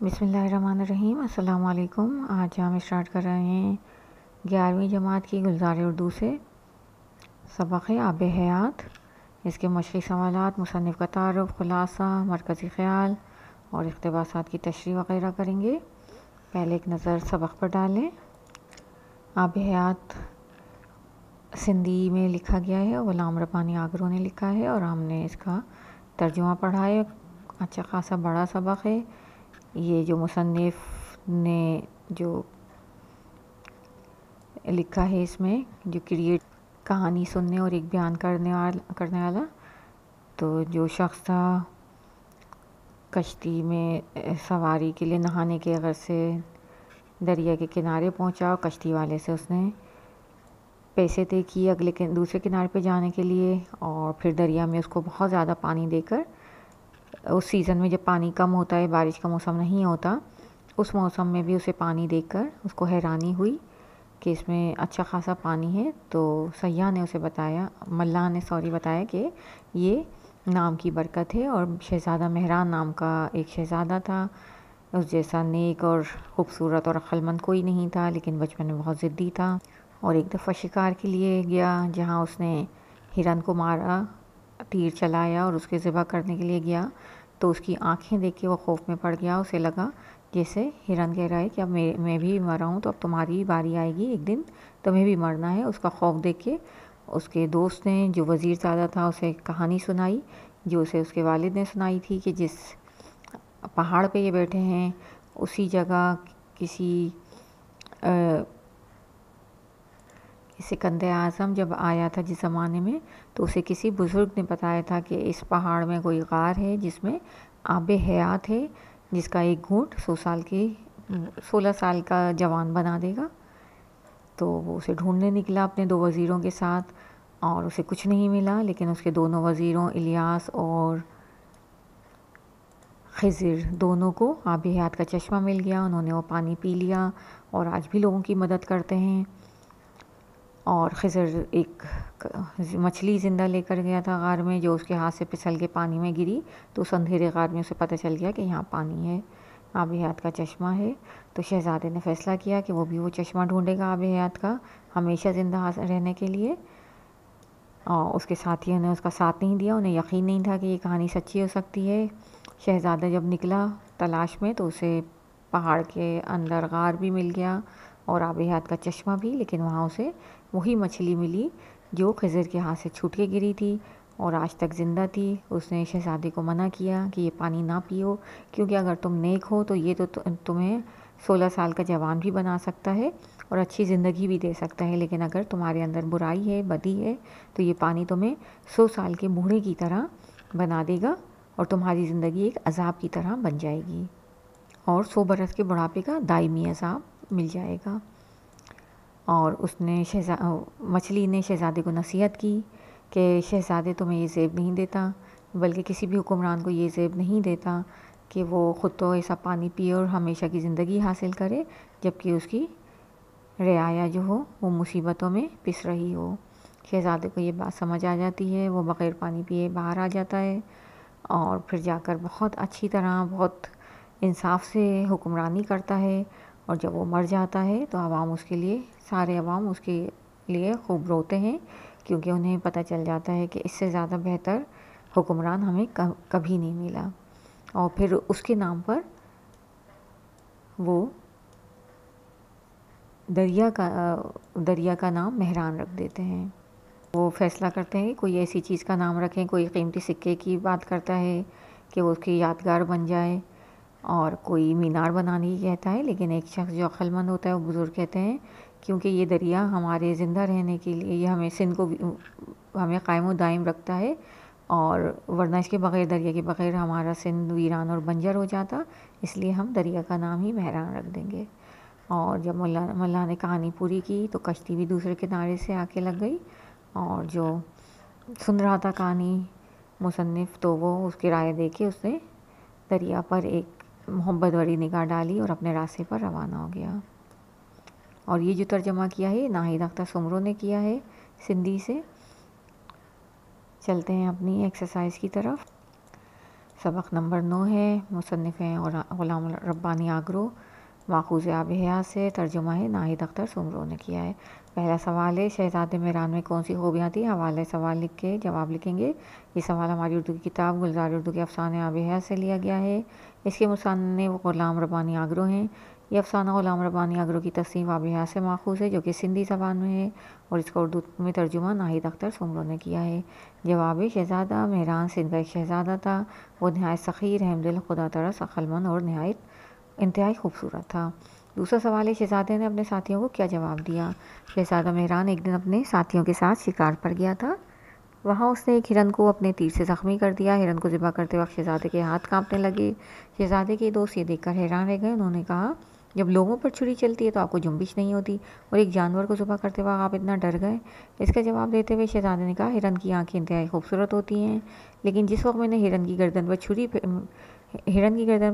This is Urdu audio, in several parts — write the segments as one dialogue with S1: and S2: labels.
S1: بسم اللہ الرحمن الرحیم۔ السلام علیکم۔ آج ہم اسٹارٹ کر رہے ہیں 11ویں جماعت کی گلزار اردو سے سبق آب حیات۔ اس کے مشقی سوالات، مصنف کا تعارف، خلاصہ، مرکزی خیال اور اقتباسات کی تشریح وغیرہ کریں گے۔ پہلے ایک نظر سبق پر ڈالیں۔ آب حیات سندھی میں لکھا گیا ہے، غلام ربانی آگرو نے لکھا ہے اور ہم نے اس کا ترجمہ پڑھا ہے۔ اچھا خاصا بڑا سبق ہے۔ یہ جو مصنف نے جو لکھا ہے اس میں جو کریٹ کہانی سننے اور ایک بیان کرنے والا، تو جو شخص تھا کشتی میں سواری کے لیے نہانے کے غرض سے دریا کے کنارے پہنچا اور کشتی والے سے اس نے پیسے طے کیے دوسرے کنارے پہ جانے کے لیے، اور پھر دریا میں اس کو بہت زیادہ پانی دے کر، اس سیزن میں جب پانی کم ہوتا ہے، بارش کا موسم نہیں ہوتا، اس موسم میں بھی اسے پانی دیکھ کر اس کو حیرانی ہوئی کہ اس میں اچھا خاصا پانی ہے۔ تو سیاح نے اسے بتایا، ملاح نے بتایا کہ یہ نام کی برکت ہے، اور شہزادہ مہران نام کا ایک شہزادہ تھا، اس جیسا نیک اور خوبصورت اور عقلمند کوئی نہیں تھا، لیکن بچپن میں بہت ضدی تھا، اور ایک دفعہ شکار کے لیے گیا جہاں اس نے ہرن کو مارا، تیر چلایا اور اس کے ذبح کرنے کے لیے گیا، تو اس کی آنکھیں دیکھ کے وہ خوف میں پڑ گیا۔ اسے لگا جیسے ہرن کہہ رہا ہے کہ اب میں بھی مرا ہوں تو اب تمہاری بھی باری آئے گی، ایک دن تمہیں بھی مرنا ہے۔ اس کا خوف دیکھ کے اس کے دوست نے جو وزیر زادہ تھا اسے کہانی سنائی، جو اسے اس کے والد نے سنائی تھی، کہ جس پہاڑ پہ یہ بیٹھے ہیں اسی جگہ کسی سکندر اعظم جب آیا تھا جس زمانے میں، تو اسے کسی بزرگ نے بتایا تھا کہ اس پہاڑ میں کوئی غار ہے جس میں آب حیات ہے، جس کا ایک گھونٹ 16 سال کا جوان بنا دے گا۔ تو وہ اسے ڈھونڈنے نکلا اپنے 2 وزیروں کے ساتھ، اور اسے کچھ نہیں ملا، لیکن اس کے دونوں وزیروں الیاس اور خضر دونوں کو آب حیات کا چشمہ مل گیا، انہوں نے وہ پانی پی لیا اور آج بھی لوگوں کی مدد کرتے ہیں۔ اور خضر ایک مچھلی زندہ لے کر گیا تھا غار میں، جو اس کے ہاتھ سے پھسل کے پانی میں گری، تو اس اندھیرے غار میں اسے پتہ چل گیا کہ یہاں پانی ہے، آب حیات کا چشمہ ہے۔ تو شہزادے نے فیصلہ کیا کہ وہ بھی وہ چشمہ ڈھونڈے گا آب حیات کا، ہمیشہ زندہ رہنے کے لیے۔ اور اس کے ساتھیوں نے اس کا ساتھ نہیں دیا، انہیں یقین نہیں تھا کہ یہ کہانی سچی ہو سکتی ہے۔ شہزادہ جب نکلا تلاش میں تو اسے پہاڑ کے اندر غار بھی مل گیا اور آب حیات کا چشمہ بھی، لیکن وہاں اسے وہی مچھلی ملی جو خضر کے ہاتھ سے چھوٹ کے گری تھی اور آج تک زندہ تھی۔ اس نے شہزادے کو منع کیا کہ یہ پانی نہ پیو، کیونکہ اگر تم نیک ہو تو یہ تو تمہیں 16 سال کا جوان بھی بنا سکتا ہے اور اچھی زندگی بھی دے سکتا ہے، لیکن اگر تمہارے اندر برائی ہے، بدی ہے، تو یہ پانی تمہیں 100 سال کے بوڑھے کی طرح بنا دے گا اور تمہاری زندگی ایک عذاب کی طرح بن جائے گی، اور 100 برس کے بڑھاپے کا دائمی عذاب مل جائے گا۔ اور اس نے مچھلی نے شہزادے کو نصیحت کی کہ شہزادے تمہیں یہ زیب نہیں دیتا، بلکہ کسی بھی حکمران کو یہ زیب نہیں دیتا کہ وہ خود تو ایسا پانی پیے اور ہمیشہ کی زندگی حاصل کرے، جبکہ اس کی رعایا جو ہو وہ مصیبتوں میں پس رہی ہو۔ شہزادے کو یہ بات سمجھ آ جاتی ہے، وہ بغیر پانی پیے باہر آ جاتا ہے، اور پھر جا کر بہت اچھی طرح بہت انصاف سے حکمرانی کرتا ہے، اور جب وہ مر جاتا ہے تو عوام اس کے لیے، سارے عوام اس کے لیے خوب روتے ہیں، کیونکہ انہیں پتہ چل جاتا ہے کہ اس سے زیادہ بہتر حکمران ہمیں کبھی نہیں ملا، اور پھر اس کے نام پر وہ دریا کا نام مہران رکھ دیتے ہیں۔ وہ فیصلہ کرتے ہیں کہ کوئی ایسی چیز کا نام رکھیں، کوئی قیمتی سکے کی بات کرتا ہے کہ وہ اس کی یادگار بن جائے، اور کوئی مینار بنانے کی کہتا ہے، لیکن ایک شخص جو عقل مند ہوتا ہے وہ بزرگ کہتے ہیں کیونکہ یہ دریا ہمارے زندہ رہنے کے لیے، یہ ہمیں سندھ کو ہمیں قائم و دائم رکھتا ہے، اور ورنہ اس کے بغیر، دریا کے بغیر ہمارا سندھ ویران اور بنجر ہو جاتا، اس لیے ہم دریا کا نام ہی مہران رکھ دیں گے۔ اور جب ملا نے کہانی پوری کی تو کشتی بھی دوسرے کنارے سے آ کے لگ گئی، اور جو سن رہا تھا کہانی مصنف، تو وہ اس کی رائے دے کے اس نے دریا پر ایک محبت بھری نگاہ ڈالی اور اپنے راستے پر روانہ ہو گیا۔ اور یہ جو ترجمہ کیا ہے ناہید اختر سمرو نے کیا ہے سندھی سے۔ چلتے ہیں اپنی ایکسرسائز کی طرف۔ سبق نمبر 9 ہے، مصنف ہیں اور غلام ربانی آگرو، ماخوذ آب حیات سے، ترجمہ ہے ناہید اختر سمرو نے کیا ہے۔ پہلا سوال ہے، شہزاد مہران میں کون سی خوبیاں تھیں؟ حوالہ سوال لکھ کے جواب لکھیں گے۔ یہ سوال ہماری اردو کی کتاب گلزار اردو کے افسانے آب حیات سے لیا گیا ہے۔ اس کے مصنف غلام ربانی آگرو ہیں۔ یہ افسانہ غلام ربانی آگرو کی تصنیف آب حیات سے ماخوذ ہے، جو کہ سندھی زبان میں ہے، اور اس کا اردو میں ترجمہ ناہید اختر سمرو نے کیا ہے۔ جواب: شہزادہ مہران سندھ کا ایک شہزادہ تھا۔ وہ نہایت سخی، رحم دل، خدا ترس، عقل مند اور انتہائی خوبصورت تھا۔ دوسرا سوال ہے، شہزادے نے اپنے ساتھیوں کو کیا جواب دیا؟ شہزادہ مہران ایک دن اپنے ساتھیوں کے ساتھ شکار پر گیا تھا۔ وہاں اس نے ایک ہرن کو اپنے تیر سے زخمی کر دیا۔ ہرن کو ذبح کرتے وقت شہزادے کے ہاتھ کانپنے لگے۔ شہزادے کے دوست یہ دیکھ کر حیران رہ گئے۔ انہوں نے کہا، جب لوگوں پر چھری چلتی ہے تو آپ کو جنبش نہیں ہوتی، اور ایک جانور کو ذبح کرتے وقت آپ اتنا ڈر گئے؟ اس کا جواب دیتے ہوئے شہزادے نے کہا، ہرن کی آنکھیں انتہائی خوبصورت ہوتی ہیں، لیکن جس وقت میں نے ہرن کی گردن پر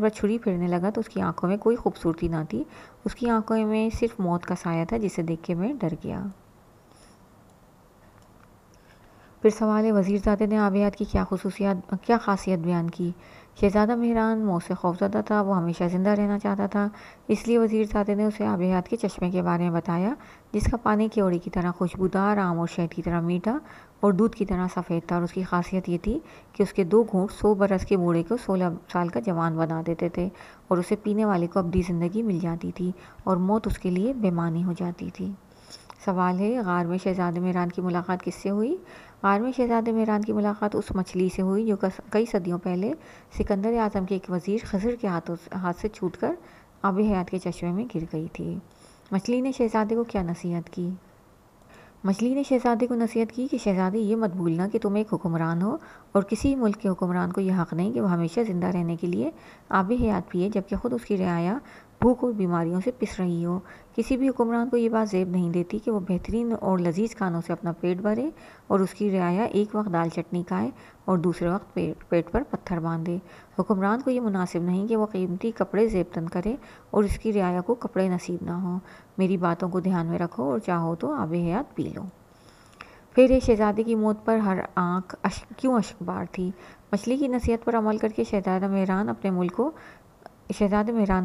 S1: چھری پھیرنے لگا تو اس کی آنکھوں میں کوئی خوبصورتی نہ تھی، اس کی آنکھوں میں صرف موت کا سایہ تھا، جسے دیکھ کے میں ڈر گیا۔ پھر سوال ہے، وزیرزادے نے آب حیات کی کیا خاصیت بیان کی؟ شہزادہ مہران موت سے خوفزدہ تھا۔ وہ ہمیشہ زندہ رہنا چاہتا تھا، اس لیے وزیرزادے نے اسے آب حیات کے چشمے کے بارے میں بتایا، جس کا پانی کیوڑی کی طرح خوشبودار، آم اور شہد کی طرح میٹھا اور دودھ کی طرح سفید تھا، اور اس کی خاصیت یہ تھی کہ اس کے 2 گھونٹ 100 برس کے بوڑھے کو 16 سال کا جوان بنا دیتے تھے، اور اسے پینے والے کو ابدی زندگی مل جاتی تھی، اور موت اس کے لیے بے معنی ہو جاتی تھی۔ سوال ہے، غار میں شہزادے مہران کی ملاقات کس سے ہوئی؟ غار میں شہزادے مہران کی ملاقات اس مچھلی سے ہوئی جو کئی صدیوں پہلے سکندر اعظم کے ایک وزیر خضر کے ہاتھ سے چھوٹ کر آب حیات کے چشمے میں گر گئی تھی۔ مچھلی نے شہزادے کو کیا نصیحت کی؟ مچھلی نے شہزادے کو نصیحت کی کہ شہزادے، یہ مت بھولنا کہ تم ایک حکمران ہو، اور کسی ملک کے حکمران کو یہ حق نہیں کہ وہ ہمیشہ زندہ رہنے کے لیے آب حیات پیے، جبکہ خود اس کی رعایا بھوک اور بیماریوں سے پس رہی ہو۔ کسی بھی حکمران کو یہ بات زیب نہیں دیتی کہ وہ بہترین اور لذیذ کھانوں سے اپنا پیٹ بھرے، اور اس کی رعایا ایک وقت دال چٹنی کھائے اور دوسرے وقت پیٹ پر پتھر باندھے۔ حکمران کو یہ مناسب نہیں کہ وہ قیمتی کپڑے زیب تن کرے اور اس کی رعایا کو کپڑے نصیب نہ ہوں۔ میری باتوں کو دھیان میں رکھو اور چاہو تو آب حیات پی لو۔ پھر یہ شہزادے کی موت پر ہر آنکھ کیوں اشکبار تھی؟ مچھلی کی نصیحت پر عمل کر کے شہزادہ مہران نے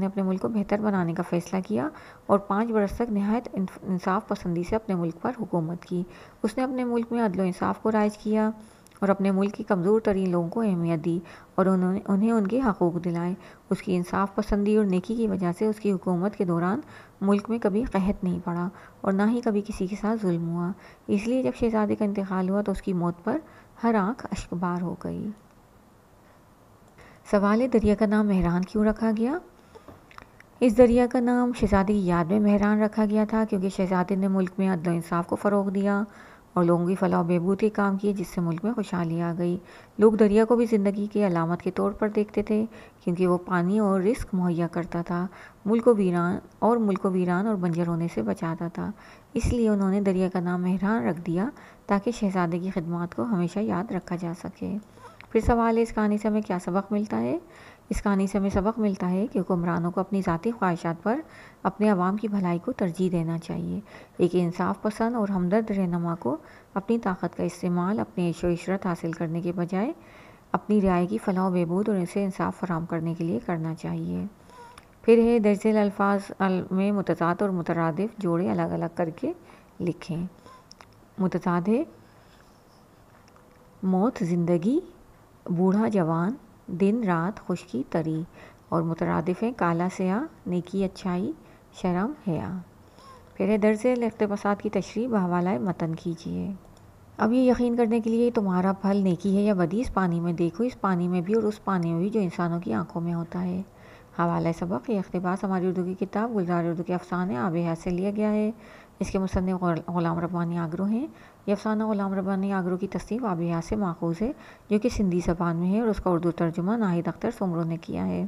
S1: اپنے ملک کو بہتر بنانے کا فیصلہ کیا، اور 5 برس تک نہایت انصاف پسندی سے اپنے ملک پر حکومت کی۔ اس نے اپنے ملک میں عدل و انصاف کو رائج کیا اور اپنے ملک کے کمزور ترین لوگوں کو اہمیت دی اور انہیں ان کے حقوق دلائے۔ اس کی انصاف پسندی اور نیکی کی وجہ سے اس کی حکومت کے دوران ملک میں کبھی قحط نہیں پڑا، اور نہ ہی کبھی کسی کے ساتھ ظلم ہوا۔ اس لیے جب شہزادے کا انتقال ہوا تو اس کی موت پر ہر آنکھ اشکبار ہو گئی۔ سوال ہے، دریا کا نام مہران کیوں رکھا گیا؟ اس دریا کا نام شہزادے کی یاد میں مہران رکھا گیا تھا، کیونکہ شہزادے نے ملک میں عدل و انصاف کو فروغ دیا اور لوگوں کی فلاح و بہبود کے کام کیے، جس سے ملک میں خوشحالی آ گئی۔ لوگ دریا کو بھی زندگی کی علامت کے طور پر دیکھتے تھے، کیونکہ وہ پانی اور رزق مہیا کرتا تھا، ملک کو ویران اور بنجر ہونے سے بچاتا تھا۔ اس لیے انہوں نے دریا کا نام مہران رکھ دیا تاکہ شہزادے کی خدمات کو ہمیشہ یاد رکھا جا سکے۔ پھر سوال ہے، اس کہانی سے ہمیں کیا سبق ملتا ہے؟ اس کہانی سے ہمیں سبق ملتا ہے کہ حکمرانوں کو اپنی ذاتی خواہشات پر اپنے عوام کی بھلائی کو ترجیح دینا چاہیے۔ ایک انصاف پسند اور ہمدرد رہنما کو اپنی طاقت کا استعمال اپنے عیش و عشرت حاصل کرنے کے بجائے اپنی رعایا کی فلاح و بہبود اور اسے انصاف فراہم کرنے کے لیے کرنا چاہیے۔ پھر ہے، درج ذیل الفاظ میں متضاد اور مترادف جوڑے الگ الگ کر کے لکھیں۔ متضاد ہے، موت زندگی، بوڑھا جوان، دن رات، خشکی تری، اور مترادف ہیں، کالا سیاہ، نیکی اچھائی، شرم حیا۔ پھر ہے، درج ذیل اقتباسات کی تشریح بحوالہ متن کیجیے۔ اب یہ یقین کرنے کے لیے تمہارا پھل نیکی ہے یا بدی، اس پانی میں دیکھو، اس پانی میں بھی اور اس پانی میں بھی جو انسانوں کی آنکھوں میں ہوتا ہے۔ حوالہ سبق: یہ اقتباس ہماری اردو کی کتاب گلزار اردو کے افسانے آب حیات سے لیا گیا ہے۔ اس کے مصنف غلام ربانی آگرو ہیں۔ یہ افسانہ غلام ربانی آگرو کی تصنیف آب حیات سے ماخوذ ہے، جو کہ سندھی زبان میں ہے، اور اس کا اردو ترجمہ ناہید اختر سمرو نے کیا ہے۔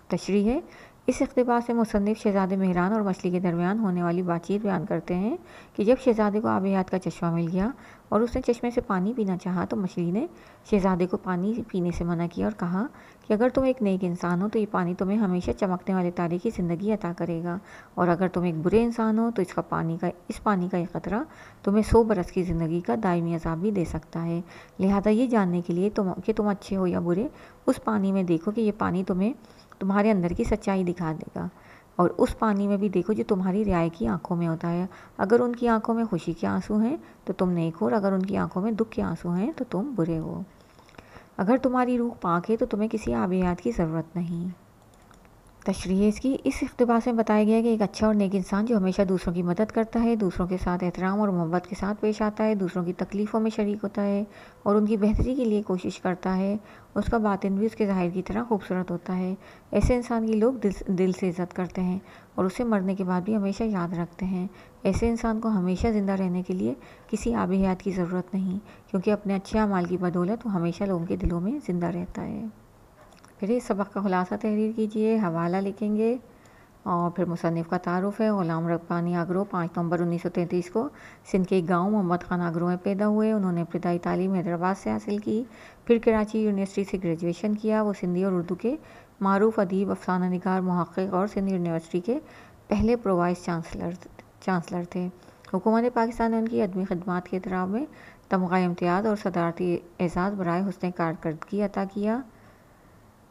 S1: تشریح ہے، اس اقتباس میں مصنف شہزادے مہران اور مچھلی کے درمیان ہونے والی بات چیت بیان کرتے ہیں کہ جب شہزادے کو آب حیات کا چشمہ مل گیا اور اس نے چشمے سے پانی پینا چاہا تو مچھلی نے شہزادے کو پانی پینے سے منع کیا اور کہا کہ اگر تم ایک نیک انسان ہو تو یہ پانی تمہیں ہمیشہ چمکنے والے تارے کی زندگی عطا کرے گا، اور اگر تم ایک برے انسان ہو تو اس پانی کا ایک قطرہ تمہیں 100 برس کی زندگی کا دائمی عذاب بھی دے سکتا ہے۔ لہذا یہ جاننے کے لیے کہ تم اچھے ہو یا برے، اس پانی میں دیکھو کہ یہ پانی تمہیں تمہارے اندر کی سچائی دکھا دے گا، اور اس پانی میں بھی دیکھو جو تمہاری رعایا کی آنکھوں میں ہوتا ہے۔ اگر ان کی آنکھوں میں خوشی کے آنسو ہیں تو تم نیک ہو، اور اگر ان کی آنکھوں میں دکھ کے آنسو ہیں تو تم برے ہو۔ اگر تمہاری روح پاک ہے تو تمہیں کسی آب حیات کی ضرورت نہیں۔ تشریح اس کی، اس اقتباس میں بتایا گیا کہ ایک اچھا اور نیک انسان جو ہمیشہ دوسروں کی مدد کرتا ہے، دوسروں کے ساتھ احترام اور محبت کے ساتھ پیش آتا ہے، دوسروں کی تکلیفوں میں شریک ہوتا ہے اور ان کی بہتری کے لیے کوشش کرتا ہے، اس کا باطن بھی اس کے ظاہر کی طرح خوبصورت ہوتا ہے۔ ایسے انسان کی لوگ دل سے عزت کرتے ہیں اور اسے مرنے کے بعد بھی ہمیشہ یاد رکھتے ہیں۔ ایسے انسان کو ہمیشہ زندہ رہنے کے لیے کسی آب حیات کی ضرورت نہیں، کیونکہ اپنے اچھے اعمال کی بدولت وہ ہمیشہ لوگوں کے دلوں میں زندہ رہتا ہے۔ پھر اس سبق کا خلاصہ تحریر کیجیے، حوالہ لکھیں گے، اور پھر مصنف کا تعارف ہے۔ غلام ربانی آگرو 5 نومبر 1933 کو سندھ کے ایک گاؤں محمد خان آگرو میں پیدا ہوئے۔ انہوں نے ابتدائی تعلیم حیدرآباد سے حاصل کی، پھر کراچی یونیورسٹی سے گریجویشن کیا۔ وہ سندھی اور اردو کے معروف ادیب، افسانہ نگار، محقق اور سندھ یونیورسٹی کے پہلے پرو وائس چانسلر تھے۔ حکومت پاکستان نے ان کی ادبی خدمات کے اعتراف میں تمغہ امتیاز اور صدارتی اعزاز برائے حسن کارکردگی عطا کیا۔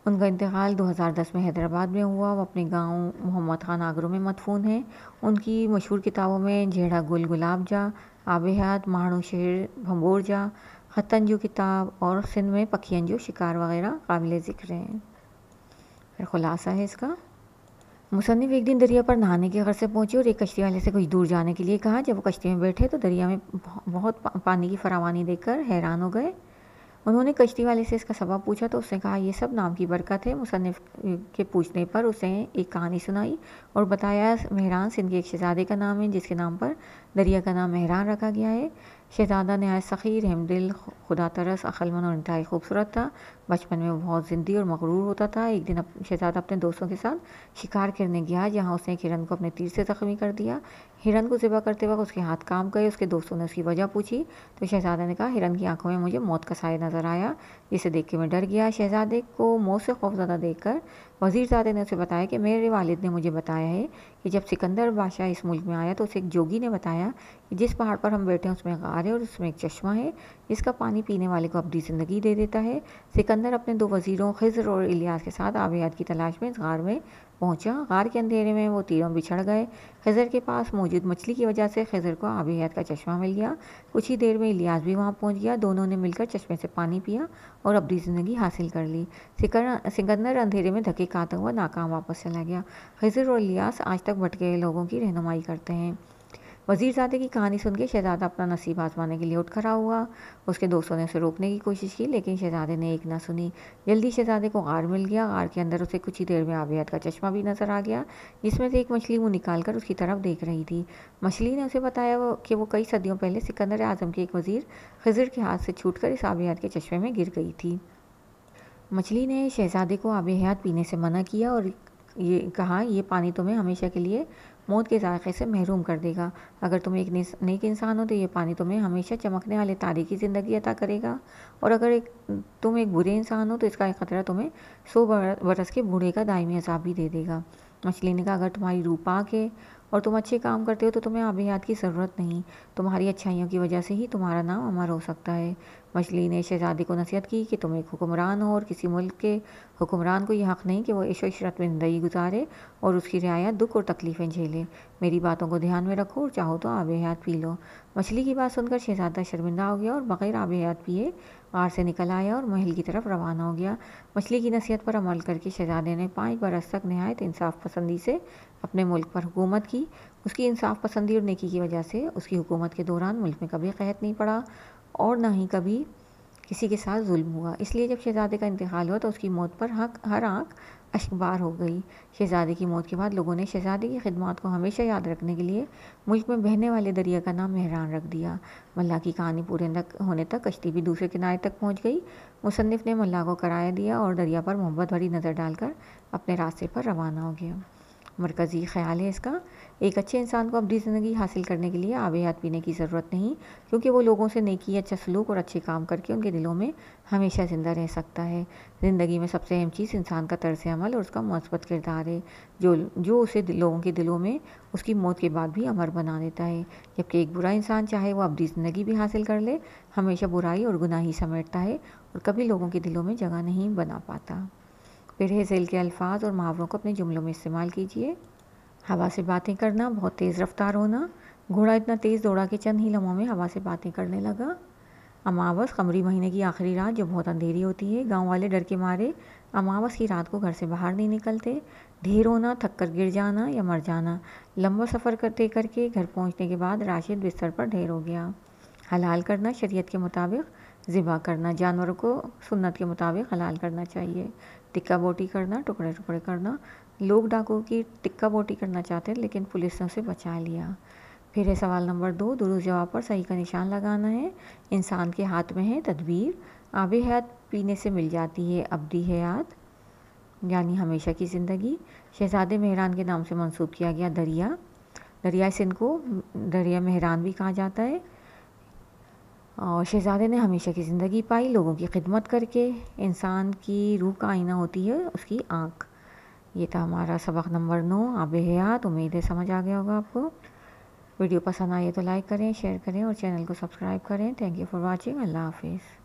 S1: ان کا انتقال 2010 میں حیدرآباد میں ہوا۔ وہ اپنے گاؤں محمد خان آگرو میں مدفون ہیں۔ ان کی مشہور کتابوں میں جھیڑا گل گلاب جا، آب حیات، ماڑو شہر بھمبور جا، خطنجو کتاب اور سندھ میں پکھینجو شکار وغیرہ قابل ذکر ہیں۔ پھر خلاصہ ہے اس کا۔ مصنف ایک دن دریا پر نہانے کے غرض سے پہنچے اور ایک کشتی والے سے کچھ دور جانے کے لیے کہا۔ جب وہ کشتی میں بیٹھے تو دریا میں بہت پانی کی فراوانی دیکھ کر حیران ہو گئے۔ انہوں نے کشتی والے سے اس کا سبب پوچھا تو اس نے کہا یہ سب نام کی برکت ہے۔ مصنف کے پوچھنے پر اسے ایک کہانی سنائی اور بتایا مہران سندھ کے ایک شہزادے کا نام ہے جس کے نام پر دریا کا نام مہران رکھا گیا ہے۔ شہزادہ نہایت سخی، رحم دل، خدا ترس، عقلمند اور انتہائی خوبصورت تھا۔ بچپن میں وہ بہت ضدی اور مغرور ہوتا تھا۔ ایک دن شہزادہ اپنے دوستوں کے ساتھ شکار کرنے گیا جہاں اس نے ایک ہرن کو اپنے تیر سے زخمی کر دیا۔ ہرن کو ذبح کرتے وقت اس کے ہاتھ کانپ گئے۔ اس کے دوستوں نے اس کی وجہ پوچھی تو شہزادہ نے کہا ہرن کی آنکھوں میں مجھے موت کا سایہ نظر آیا، جسے دیکھ کے میں ڈر گیا۔ شہزادے کو موت سے خوفزدہ دیکھ کر وزیر زادے نے اسے بتایا کہ میرے والد نے مجھے بتایا ہے کہ جب سکندر بادشاہ اس ملک میں آیا تو اسے ایک جوگی نے بتایا کہ جس پہاڑ پر ہم بیٹھے ہیں اس میں غار ہے اور اس میں ایک چشمہ ہے جس کا پانی پینے والے کو ابدی زندگی دے دیتا ہے۔ سکندر اپنے 2 وزیروں خضر اور الیاس کے ساتھ آب حیات کی تلاش میں اس غار میں پہنچا۔ غار کے اندھیرے میں وہ تینوں بچھڑ گئے۔ خضر کے پاس موجود مچھلی کی وجہ سے خضر کو آب حیات کا چشمہ مل گیا۔ کچھ ہی دیر میں الیاس بھی وہاں پہنچ گیا۔ دونوں نے مل کر چشمے سے پانی پیا اور ابدی زندگی حاصل کر لی۔ سکندر اندھیرے میں دھکے کھاتا ہوا ناکام واپس چلا گیا۔ خضر اور الیاس آج تک بھٹکے لوگوں کی رہنمائی کرتے ہیں۔ وزیر زادے کی کہانی سن کے شہزادہ اپنا نصیب آزمانے کے لیے اٹھ کھڑا ہوا۔ اس کے دوستوں نے اسے روکنے کی کوشش کی لیکن شہزادے نے ایک نہ سنی۔ جلدی شہزادے کو غار مل گیا۔ غار کے اندر اسے کچھ ہی دیر میں آب حیات کا چشمہ بھی نظر آ گیا جس میں سے ایک مچھلی منہ نکال کر اس کی طرف دیکھ رہی تھی۔ مچھلی نے اسے بتایا کہ وہ کئی صدیوں پہلے سکندر اعظم کے ایک وزیر خضر کے ہاتھ سے چھوٹ کر اس آب حیات کے چشمے میں گر گئی تھی۔ مچھلی نے شہزادے کو آب حیات پینے سے منع کیا اور یہ کہا یہ پانی تمہیں ہمیشہ کے لیے موت کے ذائقے سے محروم کر دے گا۔ اگر تم ایک نیک انسان ہو تو یہ پانی تمہیں ہمیشہ چمکنے والے تارے کی زندگی عطا کرے گا، اور اگر تم ایک برے انسان ہو تو اس کا ایک قطرہ تمہیں 100 برس کے بوڑھے کا دائمی عذاب بھی دے دے گا۔ مچھلی نے کہا اگر تمہاری روح پاک ہے اور تم اچھے کام کرتے ہو تو تمہیں آب حیات کی ضرورت نہیں، تمہاری اچھائیوں کی وجہ سے ہی تمہارا نام امر ہو سکتا ہے۔ مچھلی نے شہزادے کو نصیحت کی کہ تم ایک حکمران ہو اور کسی ملک کے حکمران کو یہ حق نہیں کہ وہ عیش و عشرت میں زندگی گزارے اور اس کی رعایا دکھ اور تکلیفیں جھیلے۔ میری باتوں کو دھیان میں رکھو اور چاہو تو آب حیات پی لو۔ مچھلی کی بات سن کر شہزادہ شرمندہ ہو گیا اور بغیر آب حیات پیے غار سے نکل آیا اور محل کی طرف روانہ ہو گیا۔ مچھلی کی نصیحت پر عمل کر کے شہزادے نے 5 برس تک نہایت انصاف پسندی سے اپنے ملک پر حکومت کی۔ اس کی انصاف پسندی اور نیکی کی وجہ سے اس کی حکومت کے دوران ملک میں کبھی قحط نہیں پڑا اور نہ ہی کبھی کسی کے ساتھ ظلم ہوا۔ اس لیے جب شہزادے کا انتقال ہوا تو اس کی موت پر ہر آنکھ اشکبار ہو گئی۔ شہزادے کی موت کے بعد لوگوں نے شہزادے کی خدمات کو ہمیشہ یاد رکھنے کے لیے ملک میں بہنے والے دریا کا نام مہران رکھ دیا۔ ملا کی کہانی پورے ہونے تک کشتی بھی دوسرے کنارے تک پہنچ گئی۔ مصنف نے ملا کو کرایہ دیا اور دریا پر محبت بھری نظر ڈال کر اپنے راستے پر روانہ ہو گیا۔ مرکزی خیال ہے اس کا، ایک اچھے انسان کو ابدی زندگی حاصل کرنے کے لیے آب حیات پینے کی ضرورت نہیں، کیونکہ وہ لوگوں سے نیکی، اچھا سلوک اور اچھے کام کر کے ان کے دلوں میں ہمیشہ زندہ رہ سکتا ہے۔ زندگی میں سب سے اہم چیز انسان کا طرز عمل اور اس کا مثبت کردار ہے، جو اسے لوگوں کے دلوں میں اس کی موت کے بعد بھی امر بنا دیتا ہے۔ جبکہ ایک برا انسان چاہے وہ ابدی زندگی بھی حاصل کر لے، ہمیشہ برائی اور گناہ ہی سمیٹتا ہے اور کبھی لوگوں کے دلوں میں جگہ نہیں بنا پاتا۔ پرہ ذیل کے الفاظ اور محاوروں کو اپنے جملوں میں استعمال کیجیے۔ ہوا سے باتیں کرنا، بہت تیز رفتار ہونا۔ گھوڑا اتنا تیز دوڑا کہ چند ہی لمحوں میں ہوا سے باتیں کرنے لگا۔ اماوس، قمری مہینے کی آخری رات جو بہت اندھیری ہوتی ہے، گاؤں والے ڈر کے مارے اماوس کی رات کو گھر سے باہر نہیں نکلتے۔ ڈھیر ہونا، تھک کر گر جانا یا مر جانا۔ لمبا سفر طے کر کے گھر پہنچنے کے بعد راشد بستر پر ڈھیر ہو گیا۔ حلال کرنا، شریعت کے مطابق ذبح کرنا، جانوروں کو سنت کے مطابق حلال کرنا چاہیے۔ ٹکا بوٹی کرنا، ٹکڑے ٹکڑے کرنا۔ لوگ ڈاکو کی ٹکا بوٹی کرنا چاہتے لیکن پولیس نے اسے بچا لیا۔ پھر ہے سوال نمبر 2، درست جواب پر صحیح کا نشان لگانا ہے۔ انسان کے ہاتھ میں ہے تدبیر۔ آب حیات پینے سے مل جاتی ہے ابدی حیات، یعنی ہمیشہ کی زندگی۔ شہزادے مہران کے نام سے منسوب کیا گیا دریا، دریائے سندھ کو دریا مہران بھی کہا جاتا ہے۔ اور شہزادے نے ہمیشہ کی زندگی پائی لوگوں کی خدمت کر کے۔ انسان کی روح کا آئینہ ہوتی ہے اس کی آنکھ۔ یہ تھا ہمارا سبق نمبر 9، آب حیات۔ امید ہے سمجھ آ گیا ہوگا آپ کو۔ ویڈیو پسند آئے تو لائک کریں، شیئر کریں اور چینل کو سبسکرائب کریں۔ Thank you for watching. اللہ حافظ۔